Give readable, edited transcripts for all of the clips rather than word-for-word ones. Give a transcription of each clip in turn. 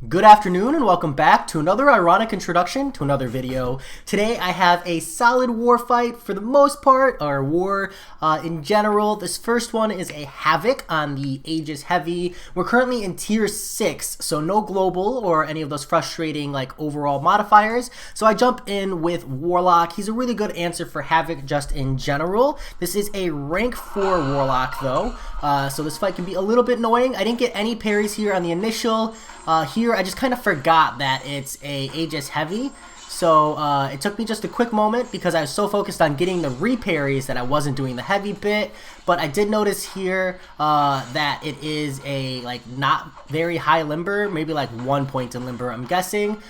Good afternoon and welcome back to another ironic introduction to another video. Today I have a solid war fight for the most part, or war in general. This first one is a Havoc on the Aegis Heavy. We're currently in tier 6, so no global or any of those frustrating like overall modifiers. So I jump in with Warlock. He's a really good answer for Havoc just in general. This is a rank 4 Warlock though, so this fight can be a little bit annoying. I didn't get any parries here on the initial. Here I just kind of forgot that it's a Aegis Heavy, so it took me just a quick moment because I was so focused on getting the re-parries that I wasn't doing the heavy bit. But I did notice here that it is a not very high limber, maybe like 1 point in limber I'm guessing,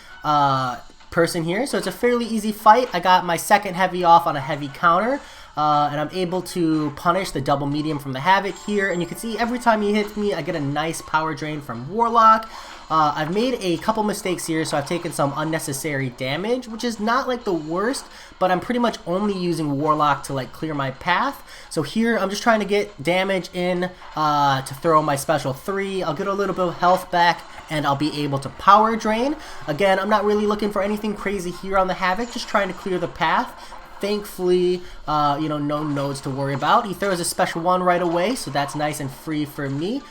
person here, so it's a fairly easy fight. I got my second heavy off on a heavy counter. And I'm able to punish the double medium from the Havoc here, and you can see every time he hits me I get a nice power drain from Warlock. I've made a couple mistakes here, so I've taken some unnecessary damage, which is not like the worst, but I'm pretty much only using Warlock to like clear my path. So here I'm just trying to get damage in to throw my special 3. I'll get a little bit of health back and I'll be able to power drain. Again, I'm not really looking for anything crazy here on the Havoc, just trying to clear the path. Thankfully, no nodes to worry about. He throws a special 1 right away, so that's nice and free for me.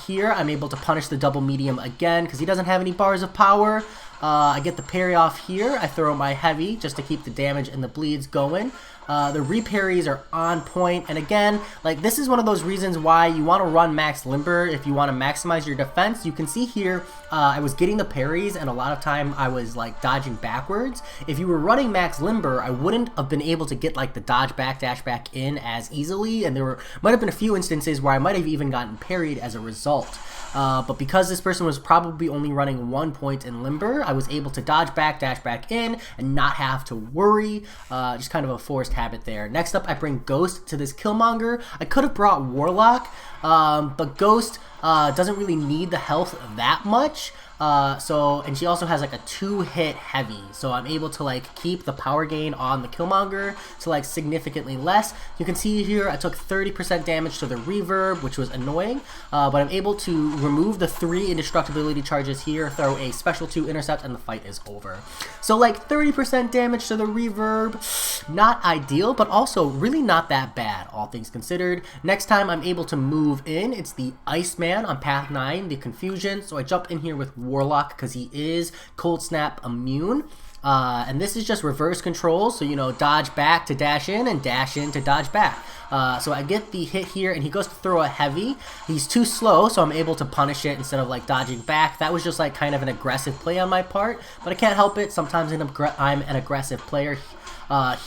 Here, I'm able to punish the double medium again because he doesn't have any bars of power. I get the parry off here. I throw my heavy just to keep the damage and the bleeds going. The re-parries are on point, and again, like this is one of those reasons why you want to run max limber if you want to maximize your defense. You can see here I was getting the parries, and a lot of time I was like dodging backwards. If you were running max limber, I wouldn't have been able to get like the dodge back, dash back in as easily, and there might have been a few instances where I might have even gotten parried as a result. But because this person was probably only running 1 point in limber, I was able to dodge back, dash back in, and not have to worry. Just kind of a forced habit there. Next up, I bring Ghost to this Killmonger. I could have brought Warlock, but Ghost doesn't really need the health that much. And she also has like a 2-hit heavy, so I'm able to like keep the power gain on the Killmonger to like significantly less. You can see here I took 30% damage to the reverb, which was annoying, but I'm able to remove the 3 indestructibility charges here, throw a special 2 intercept, and the fight is over. So like 30% damage to the reverb, not ideal, but also really not that bad, all things considered. Next time I'm able to move in, it's the Iceman on path 9, the Confusion, so I jump in here with Warlock because he is Cold Snap immune. And this is just reverse control, so dodge back to dash in and dash in to dodge back. So I get the hit here and he goes to throw a heavy. He's too slow, so I'm able to punish it instead of like dodging back. That was just like kind of an aggressive play on my part, but I can't help it. Sometimes I'm an aggressive player.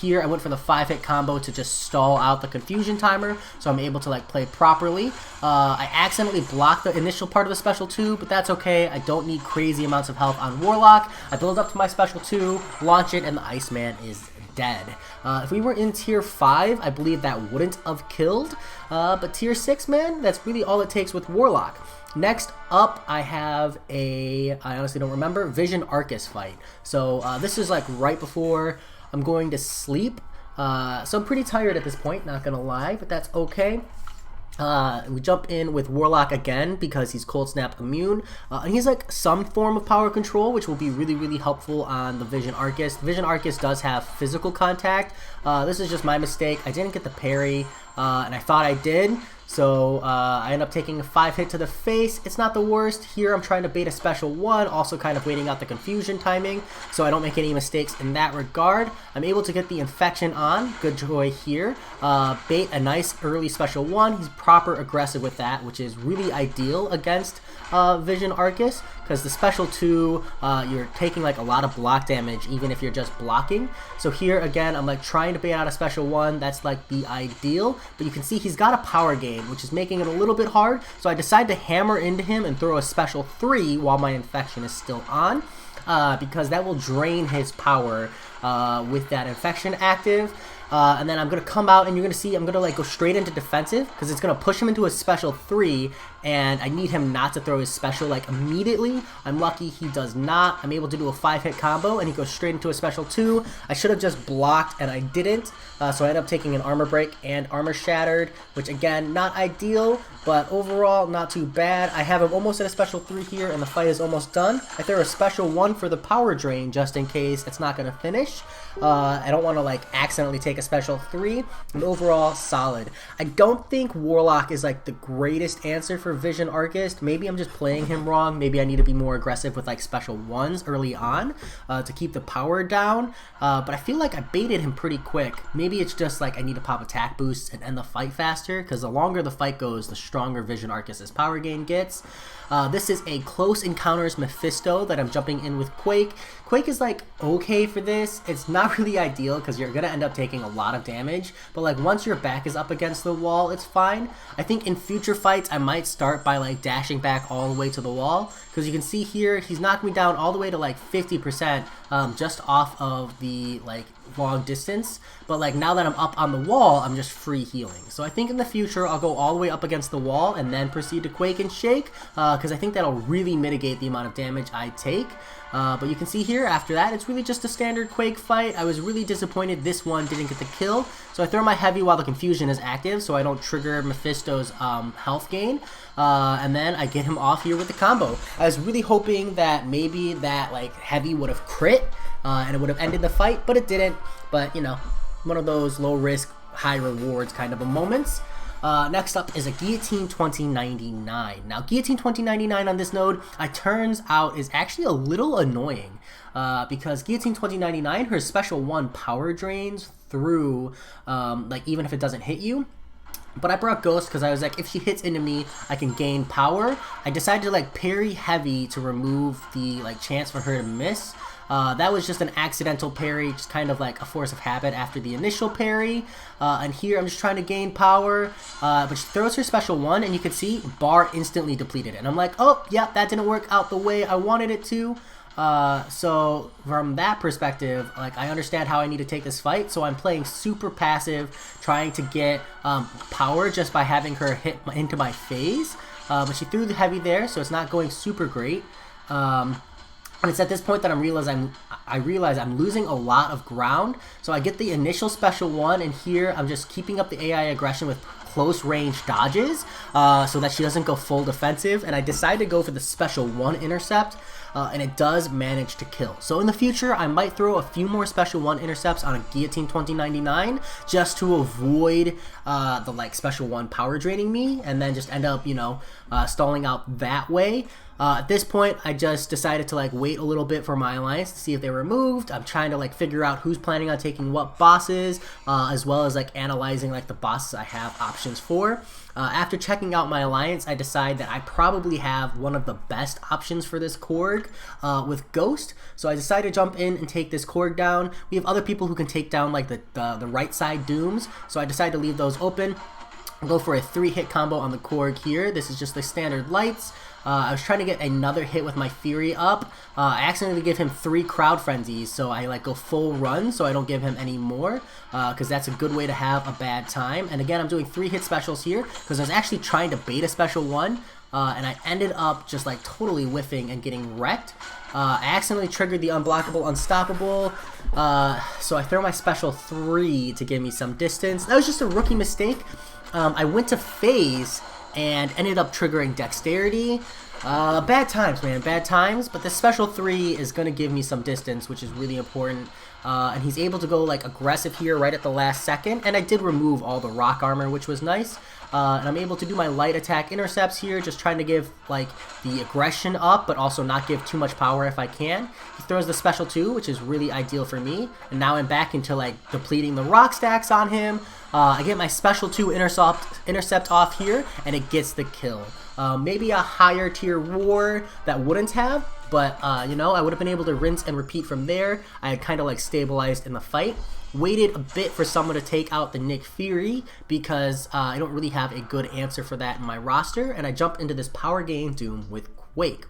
Here I went for the 5-hit combo to just stall out the confusion timer, so I'm able to like play properly. I accidentally blocked the initial part of the special 2, but that's okay. I don't need crazy amounts of health on Warlock. I build up to my special 2, launch it, and the Iceman is dead. If we were in tier 5, I believe that wouldn't have killed, but tier 6, man, that's really all it takes with Warlock. Next up, I have I honestly don't remember, Vision Arcus fight. So this is like right before I'm going to sleep, so I'm pretty tired at this point, not gonna lie, but that's okay. We jump in with Warlock again because he's Cold Snap immune, and he's like some form of power control, which will be really helpful on the Vision Arcus. The Vision Arcus does have physical contact. This is just my mistake. I didn't get the parry, and I thought I did. So I end up taking a 5-hit to the face. It's not the worst. Here I'm trying to bait a special 1, also kind of waiting out the confusion timing so I don't make any mistakes in that regard. I'm able to get the infection on. Good joy here. Bait a nice early special 1. He's proper aggressive with that, which is really ideal against Vision Arcus, because the special 2, you're taking like a lot of block damage even if you're just blocking. So here again I'm like trying to bait out a special 1. That's like the ideal, but you can see he's got a power gain, which is making it a little bit hard, so I decide to hammer into him and throw a special 3 while my infection is still on, because that will drain his power with that infection active. And then I'm going to come out and you're going to see I'm going to like go straight into defensive because it's going to push him into a special 3 and I need him not to throw his special like immediately. I'm lucky he does not. I'm able to do a 5-hit combo and he goes straight into a special 2. I should have just blocked and I didn't. So I ended up taking an armor break and armor shattered, which again, not ideal, but overall not too bad. I have him almost at a special 3 here and the fight is almost done. I throw a special 1 for the power drain just in case it's not going to finish. I don't want to like accidentally take a special 3, and overall solid. I don't think Warlock is like the greatest answer for Vision Arcus. Maybe I'm just playing him wrong. Maybe I need to be more aggressive with like special 1s early on to keep the power down. But I feel like I baited him pretty quick. Maybe it's just like I need to pop attack boosts and end the fight faster, because the longer the fight goes, the stronger Vision Arcus's power gain gets. This is a Close Encounters Mephisto that I'm jumping in with Quake. Quake is like okay for this. It's not really ideal because you're gonna end up taking a lot of damage, but like once your back is up against the wall, it's fine. I think in future fights I might start by like dashing back all the way to the wall, because you can see here he's knocked me down all the way to like 50% just off of the like long distance, but like now that I'm up on the wall, I'm just free healing. So I think in the future I'll go all the way up against the wall and then proceed to Quake and Shake, because I think that'll really mitigate the amount of damage I take. But you can see here after that it's really just a standard Quake fight. I was really disappointed this one didn't get the kill, so I throw my heavy while the confusion is active so I don't trigger Mephisto's health gain, and then I get him off here with the combo. I was really hoping that maybe that like heavy would have crit and it would have ended the fight, but it didn't. But you know, one of those low risk high rewards kind of a moments. Next up is a Guillotine 2099. Now, Guillotine 2099 on this node, it turns out is actually a little annoying because Guillotine 2099, her special 1 power drains through, like even if it doesn't hit you. But I brought Ghost because I was like, if she hits into me, I can gain power. I decided to like parry heavy to remove the like chance for her to miss. That was just an accidental parry, just kind of like a force of habit after the initial parry. And here I'm just trying to gain power, but she throws her special 1 and you can see bar instantly depleted. And I'm like, oh, yeah, that didn't work out the way I wanted it to. So from that perspective, like I understand how I need to take this fight, so I'm playing super passive, trying to get power just by having her hit into my phase. But she threw the heavy there, so it's not going super great. And it's at this point that I realize I'm losing a lot of ground. So I get the initial special 1, and here I'm just keeping up the AI aggression with close range dodges so that she doesn't go full defensive. And I decide to go for the special 1 intercept, and it does manage to kill. So in the future, I might throw a few more special 1 intercepts on a Guillotine 2099 just to avoid the like special 1 power draining me, and then just end up, you know, stalling out that way. At this point, I just decided to like wait a little bit for my alliance to see if they were moved. I'm trying to like figure out who's planning on taking what bosses, as well as like analyzing like the bosses I have options for. After checking out my alliance, I decide that I probably have one of the best options for this Korg with Ghost. So I decided to jump in and take this Korg down. We have other people who can take down like the right side dooms, so I decided to leave those open. I'll go for a 3-hit combo on the Korg here. This is just the standard lights. I was trying to get another hit with my Fury up. I accidentally give him 3 crowd frenzies, so I like go full run so I don't give him any more, because that's a good way to have a bad time. And again, I'm doing 3-hit specials here because I was actually trying to bait a special 1, and I ended up just like totally whiffing and getting wrecked. I accidentally triggered the unblockable unstoppable, so I throw my special 3 to give me some distance. That was just a rookie mistake. I went to phase and ended up triggering dexterity. Bad times, man, bad times, but the special 3 is going to give me some distance, which is really important. And he's able to go like aggressive here right at the last second, and I did remove all the rock armor, which was nice. And I'm able to do my light attack intercepts here, just trying to give like the aggression up, but also not give too much power if I can. He throws the special 2, which is really ideal for me, and now I'm back into like depleting the rock stacks on him. I get my special 2 intercept off here, and it gets the kill. Maybe a higher tier war that wouldn't have, but you know, I would have been able to rinse and repeat from there. I had kind of like stabilized in the fight. Waited a bit for someone to take out the Nick Fury because I don't really have a good answer for that in my roster, and I jump into this power gain Doom with Quake.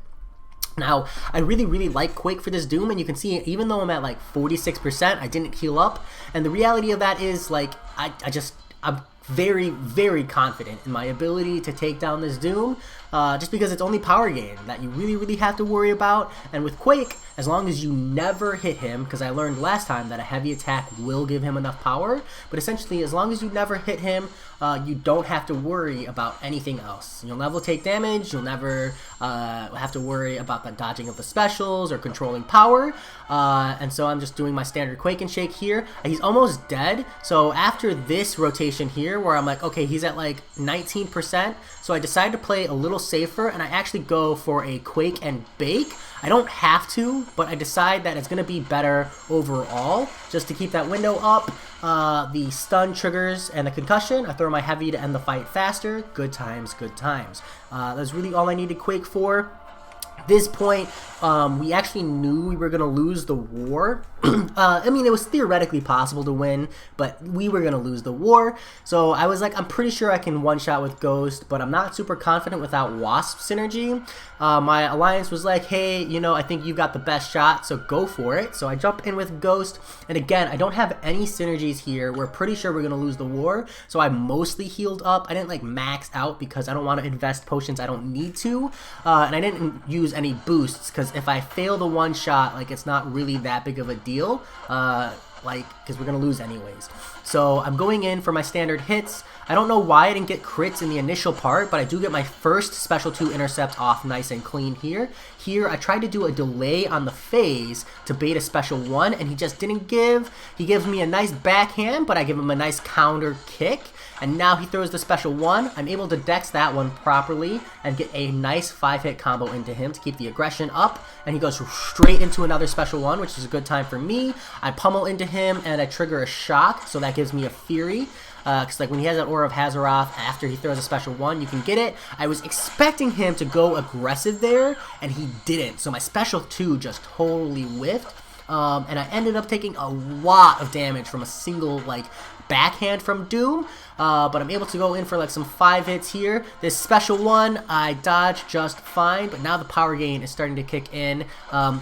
Now, I really like Quake for this Doom, and you can see even though I'm at like 46%, I didn't heal up. And the reality of that is, like, I'm very confident in my ability to take down this Doom, just because it's only power gain that you really have to worry about. And with Quake, as long as you never hit him, because I learned last time that a heavy attack will give him enough power, but essentially as long as you never hit him, you don't have to worry about anything else. You'll never take damage, you'll never have to worry about the dodging of the specials or controlling power, and so I'm just doing my standard Quake and Shake here. He's almost dead, so after this rotation here, where I'm like, okay, he's at like 19%, so I decided to play a little safer, and I actually go for a Quake and Bake. I don't have to, but I decide that it's going to be better overall, just to keep that window up. The stun triggers and the concussion. I throw my heavy to end the fight faster. Good times, good times. That's really all I needed Quake for. At this point, we actually knew we were going to lose the war. I mean, it was theoretically possible to win, but we were going to lose the war. So I was like, I'm pretty sure I can one-shot with Ghost, but I'm not super confident without Wasp synergy. My alliance was like, hey, you know, I think you got the best shot, so go for it. So I jump in with Ghost, and again, I don't have any synergies here. We're pretty sure we're going to lose the war, so I mostly healed up. I didn't like max out because I don't want to invest potions I don't need to, and I didn't use any boosts because if I fail the one shot, like, it's not really that big of a deal, like, because we're gonna lose anyways. So I'm going in for my standard hits. I don't know why I didn't get crits in the initial part, but I do get my first special 2 intercept off nice and clean here. Here I tried to do a delay on the phase to bait a special 1, and he just didn't give. He gives me a nice backhand, but I give him a nice counter kick, and now he throws the special 1. I'm able to dex that one properly and get a nice 5-hit combo into him to keep the aggression up, and he goes straight into another special 1, which is a good time for me. I pummel into him and I trigger a shock, so that gives me a Fury. Because like when he has that Aura of Hazaroth, after he throws a special 1, you can get it. I was expecting him to go aggressive there, and he didn't. So my special 2 just totally whiffed. And I ended up taking a lot of damage from a single like backhand from Doom. But I'm able to go in for like some 5 hits here. This special 1, I dodge just fine, but now the power gain is starting to kick in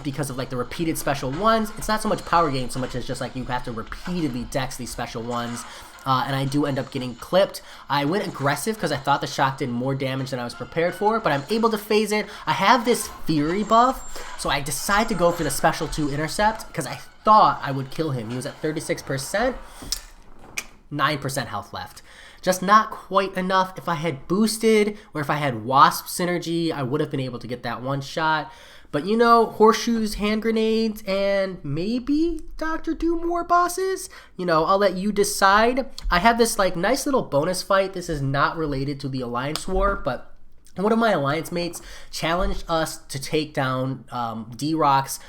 because of like the repeated special 1s. It's not so much power gain so much as just like you have to repeatedly dex these special 1s. And I do end up getting clipped. I went aggressive because I thought the shock did more damage than I was prepared for, but I'm able to phase it. I have this Fury buff, so I decide to go for the special 2 intercept because I thought I would kill him. He was at 36%, 9% health left. Just not quite enough. If I had boosted or if I had Wasp synergy, I would have been able to get that one shot. But you know, Horseshoes, hand grenades, and maybe Dr. Doom war bosses? You know, I'll let you decide. I have this like nice little bonus fight. This is not related to the Alliance War, but one of my alliance mates challenged us to take down D-Rock's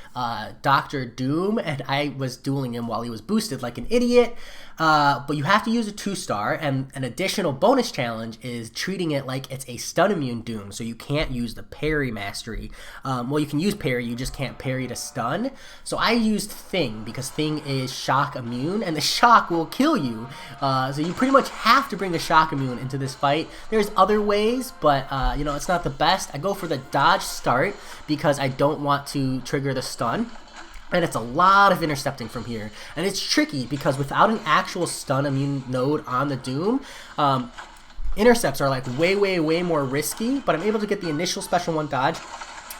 Dr. Doom, and I was dueling him while he was boosted like an idiot. But you have to use a 2-star, and an additional bonus challenge is treating it like it's a stun immune Doom, so you can't use the parry mastery. Well, you can use parry, you just can't parry to stun. So I used Thing, because Thing is shock immune, and the shock will kill you. So you pretty much have to bring the shock immune into this fight. There's other ways, but you know, it's not the best. I go for the dodge start because I don't want to trigger the stun. And it's a lot of intercepting from here. And it's tricky because without an actual stun immune node on the Doom, intercepts are like way more risky, but I'm able to get the initial special 1 dodge.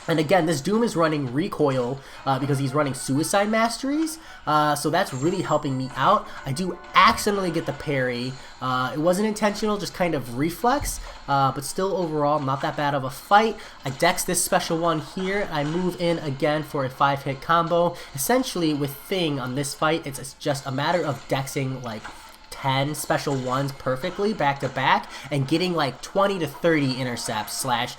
And again, this Doom is running recoil because he's running suicide masteries, so that's really helping me out. I do accidentally get the parry. It wasn't intentional, just kind of reflex, but still overall not that bad of a fight. I dex this special 1 here. I move in again for a 5-hit combo. Essentially, with Thing on this fight, it's just a matter of dexing like 10 special 1s perfectly back to back and getting like 20 to 30 intercepts slash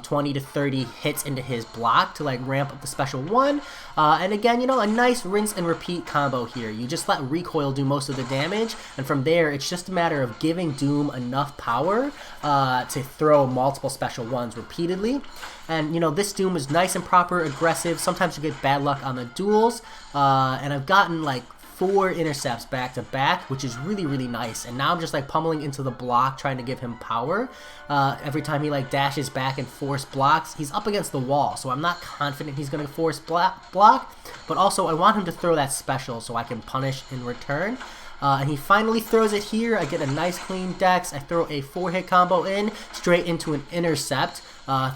20 to 30 hits into his block to like ramp up the special 1. And again, you know, a nice rinse and repeat combo here. You just let recoil do most of the damage, and from there it's just a matter of giving Doom enough power to throw multiple special 1s repeatedly. And you know, this Doom is nice and proper aggressive. Sometimes you get bad luck on the duels, and I've gotten like 4 intercepts back to back, which is really, really nice. And now I'm just like pummeling into the block, trying to give him power. Every time he like dashes back and force blocks, he's up against the wall, so I'm not confident he's going to force block. But also I want him to throw that special so I can punish in return. And he finally throws it here. I get a nice clean dex. I throw a 4-hit combo in, straight into an intercept.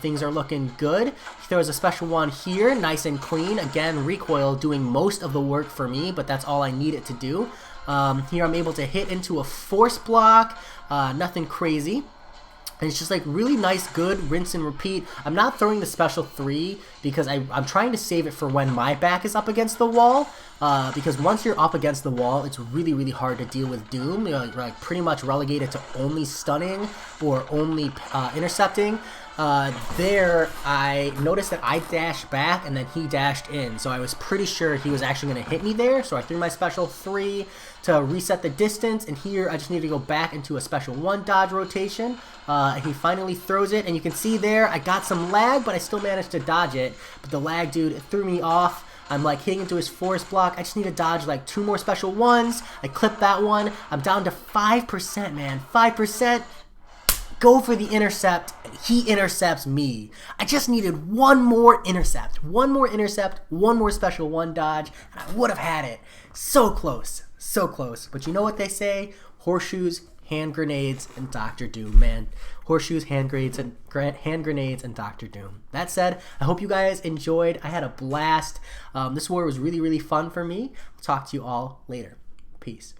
Things are looking good. He throws a special one here, nice and clean. Again, recoil doing most of the work for me, but that's all I need it to do. Here I'm able to hit into a force block, nothing crazy. And it's just like really nice, good rinse and repeat. I'm not throwing the special 3 because I'm trying to save it for when my back is up against the wall. Because once you're up against the wall, it's really, really hard to deal with Doom. You're like pretty much relegated to only stunning or only intercepting. There, I noticed that I dashed back and then he dashed in, so I was pretty sure he was actually going to hit me there, so I threw my special 3 to reset the distance, and here I just need to go back into a special 1 dodge rotation, and he finally throws it, and you can see there, I got some lag, but I still managed to dodge it, but the lag, dude, it threw me off. I'm like hitting into his force block. I just need to dodge like 2 more special 1s. I clip that one. I'm down to 5%, man. 5%. Go for the intercept, and he intercepts me. I just needed 1 more intercept. 1 more intercept, 1 more special 1 dodge, and I would have had it. So close. So close. But you know what they say? Horseshoes, hand grenades, and Dr. Doom, man. Horseshoes, hand grenades, and Dr. Doom. That said, I hope you guys enjoyed. I had a blast. This war was really, really fun for me. I'll talk to you all later. Peace.